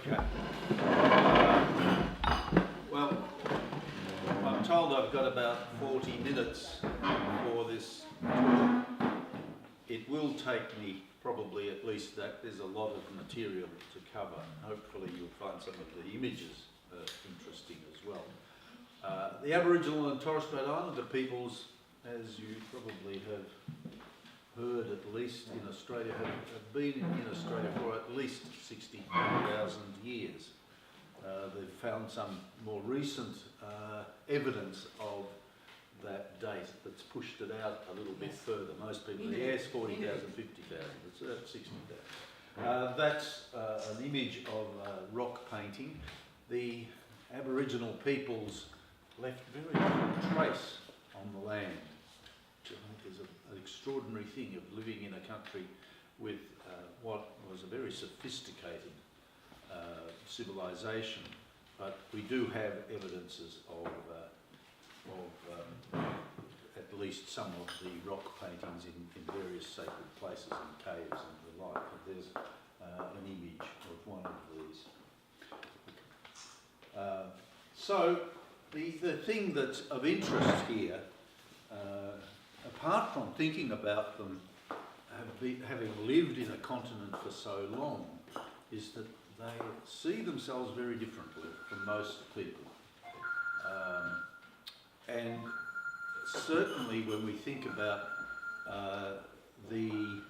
Okay. Well, I'm told I've got about 40 minutes for this talk. It will take me probably at least that. There's a lot of material to cover. Hopefully you'll find some of the images interesting as well. The Aboriginal and Torres Strait Islander peoples, as you probably have heard at least in Australia, have been in Australia for at least 60,000 years. They've found some more recent evidence of that date that's pushed it out a little bit further. Most people, yes, 40,000, 50,000, it's 60,000. That's an image of a rock painting. The Aboriginal peoples left very little trace on the land, which I think is an extraordinary thing of living in a country with what was a very sophisticated civilization, but we do have evidences of at least some of the rock paintings in various sacred places and caves and the like. But there's an image of one of these. So the thing that's of interest here, apart from thinking about them having lived in a continent for so long, is that they see themselves very differently from most people. And certainly when we think about the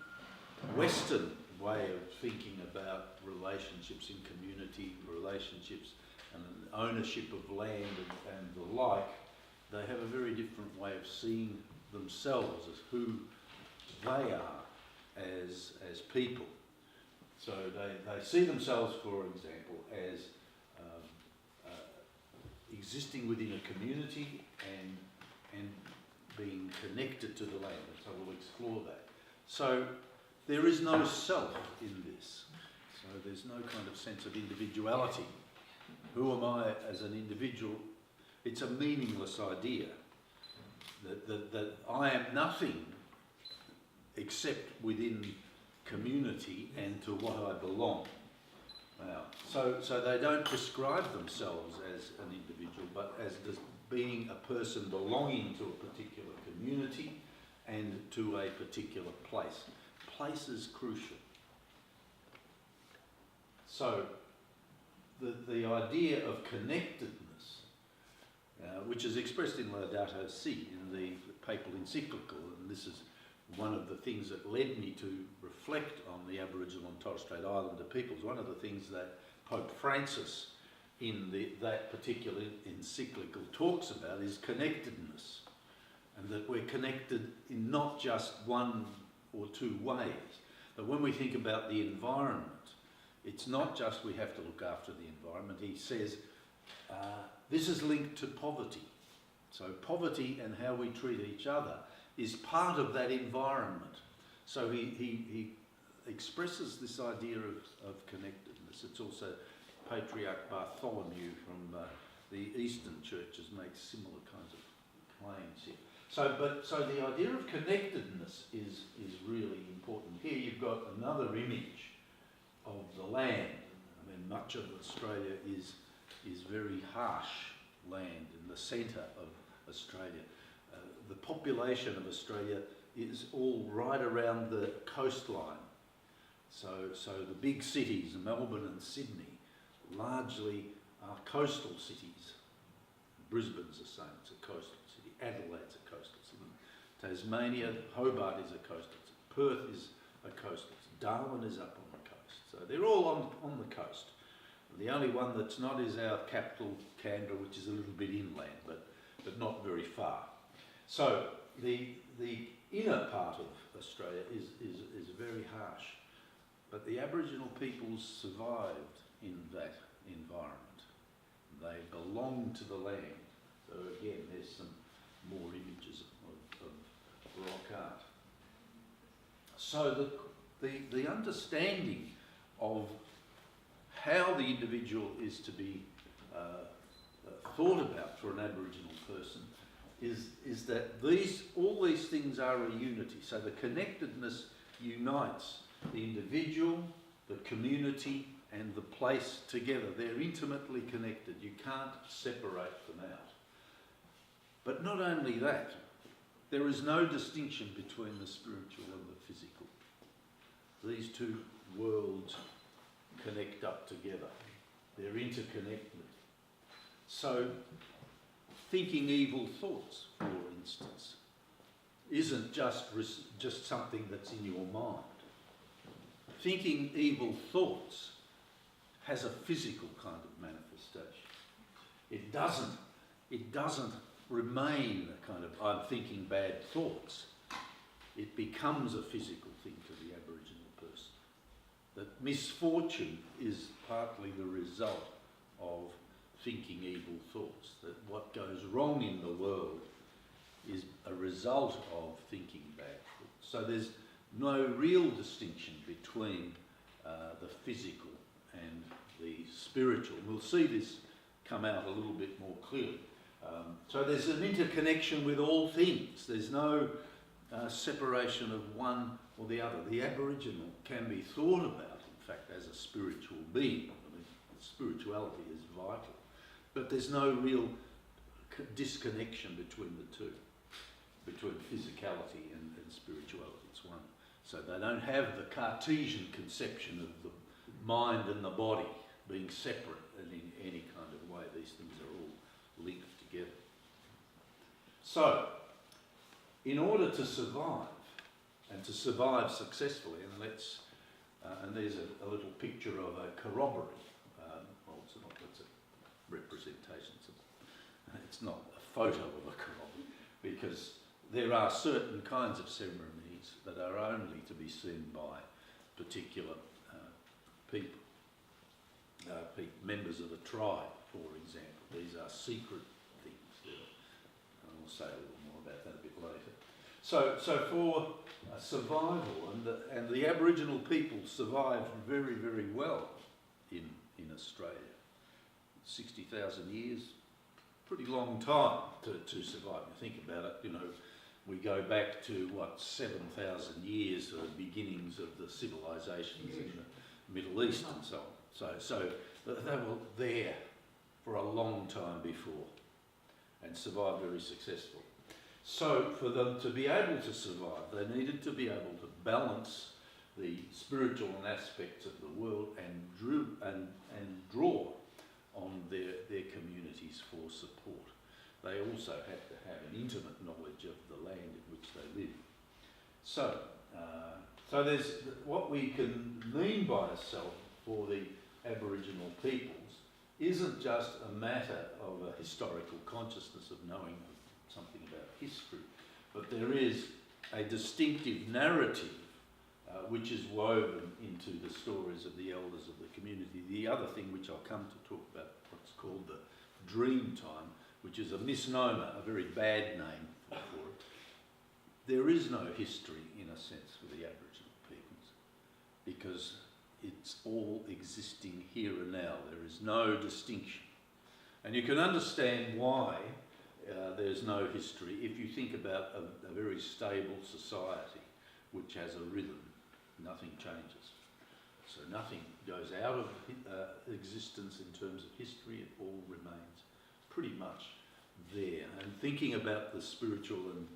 Western way of thinking about relationships in community, relationships and ownership of land and the like, they have a very different way of seeing themselves as who they are as people. So they see themselves, for example, as existing within a community and being connected to the land. So we'll explore that. So there is no self in this. So there's no kind of sense of individuality. Who am I as an individual? It's a meaningless idea that I am nothing except within community and to what I belong. Now, so they don't describe themselves as an individual, but as being a person belonging to a particular community and to a particular place. Place is crucial. So the idea of connectedness, which is expressed in Laudato Si, in the papal encyclical, and this is one of the things that led me to reflect on the Aboriginal and Torres Strait Islander peoples. One of the things that Pope Francis in that particular encyclical talks about is connectedness, and that we're connected in not just one or two ways, but when we think about the environment, it's not just we have to look after the environment. He says this is linked to poverty. So poverty and how we treat each other is part of that environment. So he expresses this idea of connectedness. It's also Patriarch Bartholomew from the Eastern churches makes similar kinds of claims here. So the idea of connectedness is really important. Here you've got another image of the land. I mean, much of Australia is very harsh land in the centre of Australia. The population of Australia is all right around the coastline. So the big cities, Melbourne and Sydney, largely are coastal cities. Brisbane's the same, it's a coastal city. Adelaide's a coastal city. Tasmania, Hobart is a coastal city. Perth is a coastal city. Darwin is up on the coast. So they're all on the coast. The only one that's not is our capital, Canberra, which is a little bit inland, but not very far. So the inner part of Australia is very harsh, but the Aboriginal peoples survived in that environment. They belong to the land. So again, there's some more images of rock art. So the understanding of how the individual is to be thought about for an Aboriginal person is that all these things are a unity. So the connectedness unites the individual, the community and the place together. They're intimately connected. You can't separate them out. But not only that, there is no distinction between the spiritual and the physical. These two worlds connect up together. They're interconnected. So, thinking evil thoughts, for instance, isn't just something that's in your mind. Thinking evil thoughts has a physical kind of manifestation. It doesn't remain a kind of, I'm thinking bad thoughts. It becomes a physical thing to the Aboriginal person. That misfortune is partly the result of thinking evil thoughts. That what goes wrong in the world is a result of thinking bad thoughts. So there's no real distinction between the physical and the spiritual. We'll see this come out a little bit more clearly. So there's an interconnection with all things. There's no separation of one or the other. The Aboriginal can be thought about, in fact, as a spiritual being. I mean, spirituality is vital. But there's no real disconnection between the two, between physicality and spirituality. It's one. So they don't have the Cartesian conception of the mind and the body being separate in any kind of way. These things are all linked together. So, in order to survive, and to survive successfully, and there's a little picture of a corroboree. Well, it's a representation. It's not a photo of a corroboree, because there are certain kinds of ceremonies that are only to be seen by particular people, members of the tribe, for example. These are secret things. And I'll say a little more about that a bit later. So for survival, and the Aboriginal people survived very, very well in Australia. 60,000 years, pretty long time to survive. You think about it, we go back to, 7,000 years of the beginnings of the civilizations in the Middle East and so on. So they were there for a long time before and survived very successfully. So for them to be able to survive, they needed to be able to balance the spiritual aspects of the world and draw on their communities for support. They also had to have an intimate knowledge of the land in which they lived. So there's what we can mean by a self for the Aboriginal peoples isn't just a matter of a historical consciousness of knowing something about history, but there is a distinctive narrative which is woven into the stories of the elders of the community. The other thing which I'll come to talk about, what's called the dream time, which is a misnomer, a very bad name for it. There is no history, in a sense, for the Aboriginal peoples, because it's all existing here and now. There is no distinction. And you can understand why there's no history if you think about a very stable society which has a rhythm. Nothing changes. So nothing goes out of existence in terms of history. It all remains pretty much there. And thinking about the spiritual and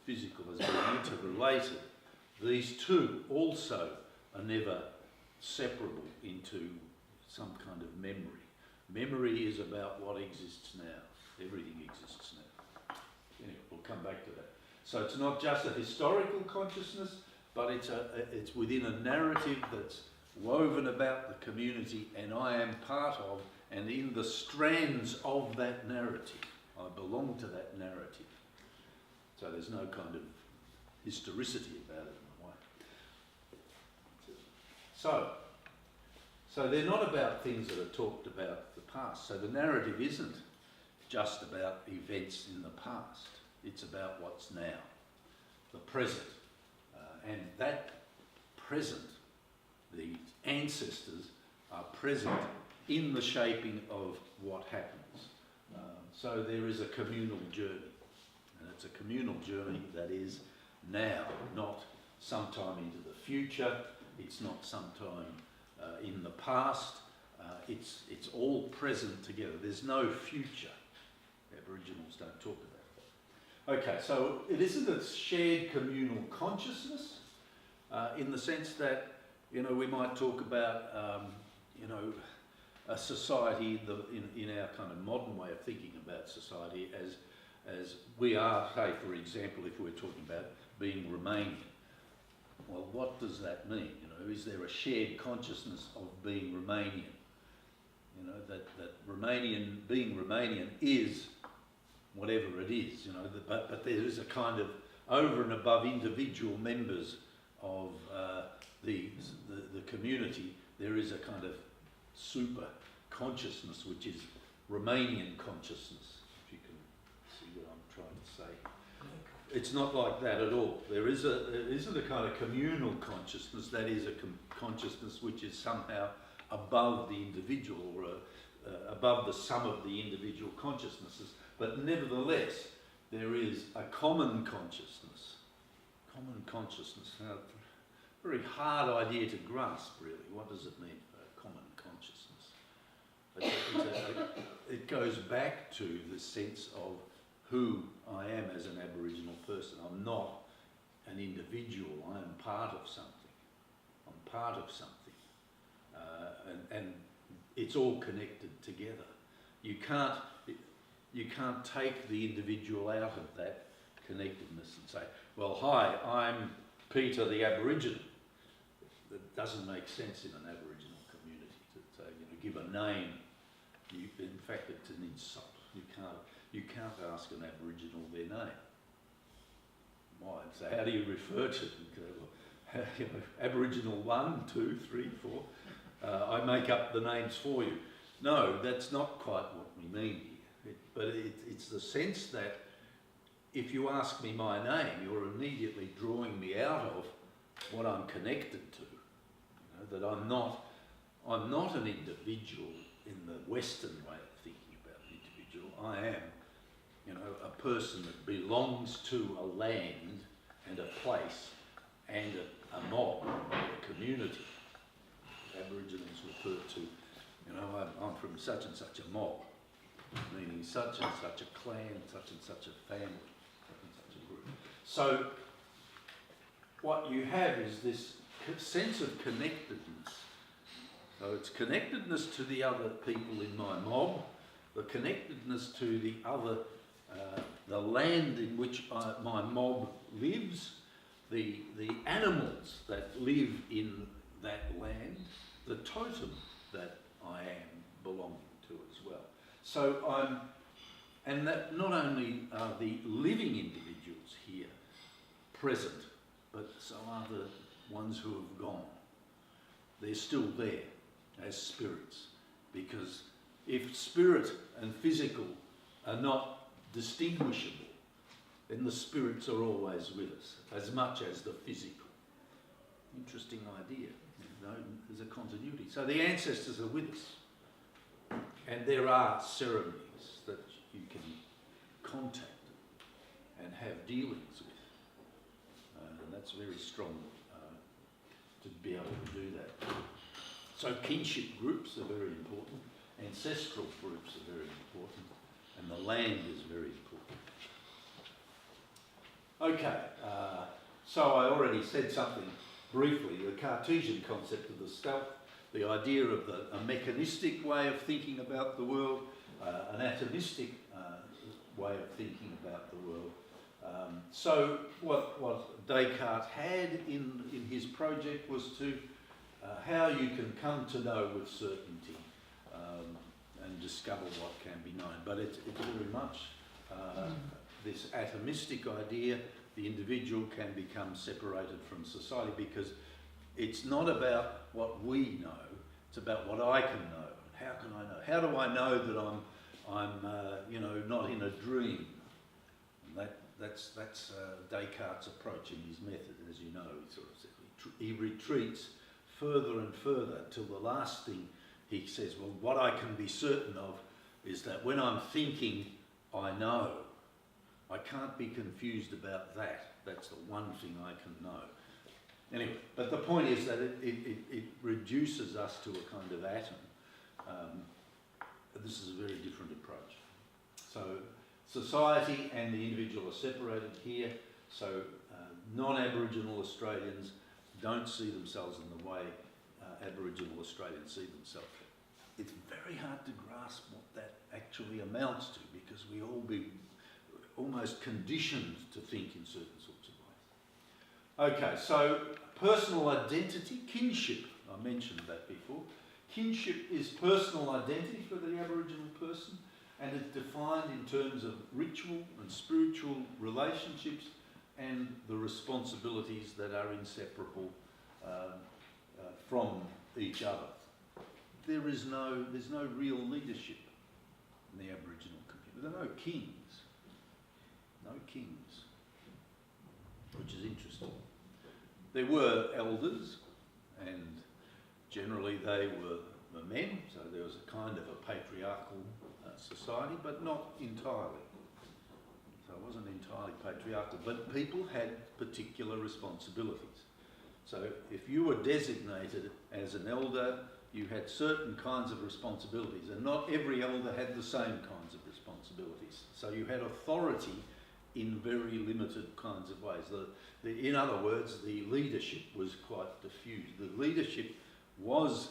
physical as being interrelated, these two also are never separable into some kind of memory. Memory is about what exists now. Everything exists now. Anyway, we'll come back to that. So it's not just a historical consciousness, but it's within a narrative that's woven about the community, and I am part of, and in the strands of that narrative. I belong to that narrative. So there's no kind of historicity about it in a way. So they're not about things that are talked about the past. So the narrative isn't just about events in the past. It's about what's now, the present. And that present, the ancestors are present in the shaping of what happens. So there is a communal journey, and it's a communal journey that is now, not sometime into the future. It's not sometime in the past. it's all present together. There's no future. Aboriginals don't talk about that. Okay, so it isn't a shared communal consciousness in the sense that, you know, we might talk about, you know, a society in our kind of modern way of thinking about society as we are, say, for example, if we're talking about being Romanian. Well, what does that mean? You know, is there a shared consciousness of being Romanian? You know, that being Romanian is whatever it is, you know, but there is a kind of over and above individual members of the community, there is a kind of super consciousness which is Romanian consciousness, if you can see what I'm trying to say. It's not like that at all. There isn't a kind of communal consciousness, that is a consciousness which is somehow above the individual or above the sum of the individual consciousnesses. But nevertheless, there is a common consciousness. Common consciousness. Now, very hard idea to grasp, really. What does it mean, common consciousness? It goes back to the sense of who I am as an Aboriginal person. I'm not an individual. I am part of something. I'm part of something. And it's all connected together. You can't take the individual out of that connectedness and say, well, hi, I'm Peter the Aboriginal. It doesn't make sense in an Aboriginal community to say, you know, give a name. In fact, it's an insult. You can't ask an Aboriginal their name. Why? So how do you refer to them? Well, you know, Aboriginal 1, 2, 3, 4. I make up the names for you. No, that's not quite what we mean here. But it's the sense that if you ask me my name, you're immediately drawing me out of what I'm connected to. You know, that I'm not an individual in the Western way of thinking about an individual. I am, you know, a person that belongs to a land and a place and a mob, a community. Aboriginals refer to, you know, I'm from such and such a mob, meaning such and such a clan, such and such a family, such and such a group. So what you have is this sense of connectedness. So it's connectedness to the other people in my mob, the connectedness to the other, the land in which my mob lives, the animals that live in that land, the totem that I am belonging to as well. So and that not only are the living individuals here present, but so are the ones who have gone. They're still there as spirits, because if spirit and physical are not distinguishable, then the spirits are always with us, as much as the physical. Interesting idea. You know, there's a continuity. So the ancestors are with us, and there are ceremonies that you can contact and have dealings with, and that's very strong to be able to do that. So kinship groups are very important, ancestral groups are very important, and the land is very important. Okay, so I already said something briefly, the Cartesian concept of the self, the idea of a mechanistic way of thinking about the world, an atomistic way of thinking about the world. So what Descartes had in his project was to how you can come to know with certainty and discover what can be known. But it's very much this atomistic idea. The individual can become separated from society because it's not about what we know, it's about what I can know. How can I know? How do I know that I'm you know, not in a dream? And that's Descartes' approach in his method, as you know. He sort of said, he retreats further and further till the last thing he says, well, what I can be certain of is that when I'm thinking, I know. I can't be confused about that. That's the one thing I can know. Anyway, but the point is that it reduces us to a kind of atom this is a very different approach. So society and the individual are separated here, so non-Aboriginal Australians don't see themselves in the way Aboriginal Australians see themselves. It's very hard to grasp what that actually amounts to, because we all be almost conditioned to think in certain sorts of ways. Okay, so personal identity, kinship, I mentioned that before. Kinship is personal identity for the Aboriginal person, and it's defined in terms of ritual and spiritual relationships and the responsibilities that are inseparable from each other. There's no real leadership in the Aboriginal community. There are no kings. No kings. Which is interesting. There were elders, and generally they were men, so there was a kind of a patriarchal society, but not entirely. So it wasn't entirely patriarchal, but people had particular responsibilities. So if you were designated as an elder, you had certain kinds of responsibilities, and not every elder had the same kinds of responsibilities. So you had authority in very limited kinds of ways. In other words, the leadership was quite diffused. The leadership was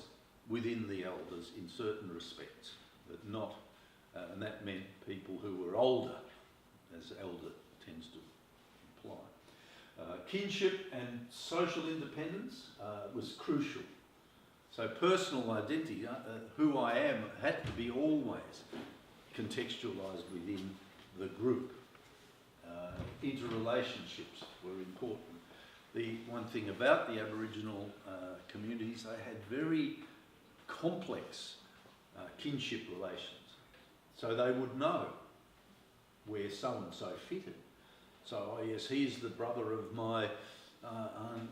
within the elders in certain respects, but not, and that meant people who were older, as elder tends to imply. Kinship and social independence was crucial. So personal identity, who I am, had to be always contextualised within the group. Interrelationships were important. The one thing about the Aboriginal communities, they had very complex kinship relations. So they would know where so-and-so fitted. So, oh yes, he's the brother of my aunt.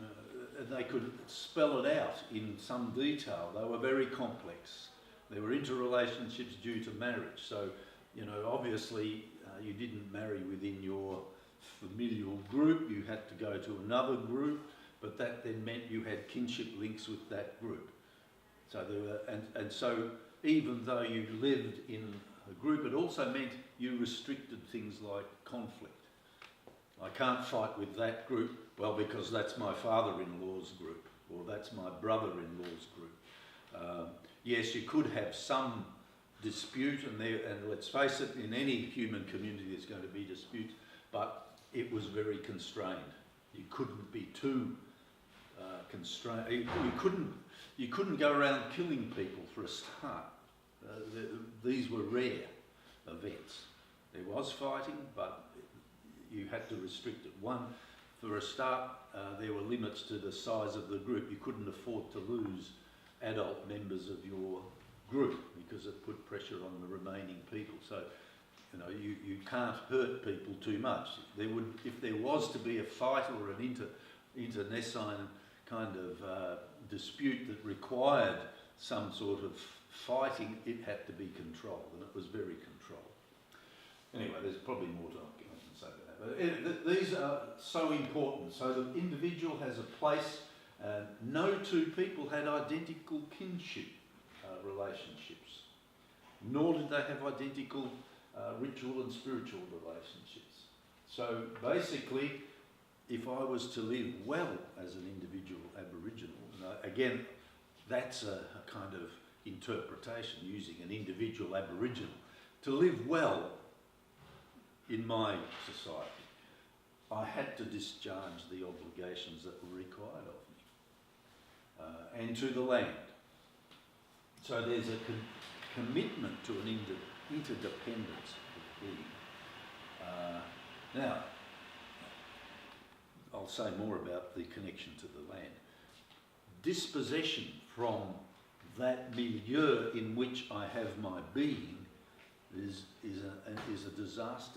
They could spell it out in some detail. They were very complex. There were interrelationships due to marriage. So, you know, obviously you didn't marry within your familial group. You had to go to another group, but that then meant you had kinship links with that group. So there were, and so even though you lived in a group, it also meant you restricted things like conflict. I can't fight with that group, well, because that's my father-in-law's group, or that's my brother-in-law's group. Yes, you could have some dispute, and let's face it, in any human community there's going to be disputes, but it was very constrained. You couldn't be too constrained. You couldn't go around killing people for a start. These were rare events. There was fighting, but you had to restrict it. One, for a start, there were limits to the size of the group. You couldn't afford to lose adult members of your group because it put pressure on the remaining people. So, you know, you can't hurt people too much. If there was to be a fight or an internecine kind of dispute that required some sort of fighting, it had to be controlled, and it was very controlled. Anyway, there's probably more to I can say about that. But these are so important. So the individual has a place. No two people had identical kinship relationships, nor did they have identical ritual and spiritual relationships. So basically, if I was to live well as an individual Aboriginal, again, that's a kind of interpretation using an individual Aboriginal. To live well in my society, I had to discharge the obligations that were required of me and to the land. So there's a commitment to an interdependence of being. Now, I'll say more about the connection to the land. Dispossession from that milieu in which I have my being is a disaster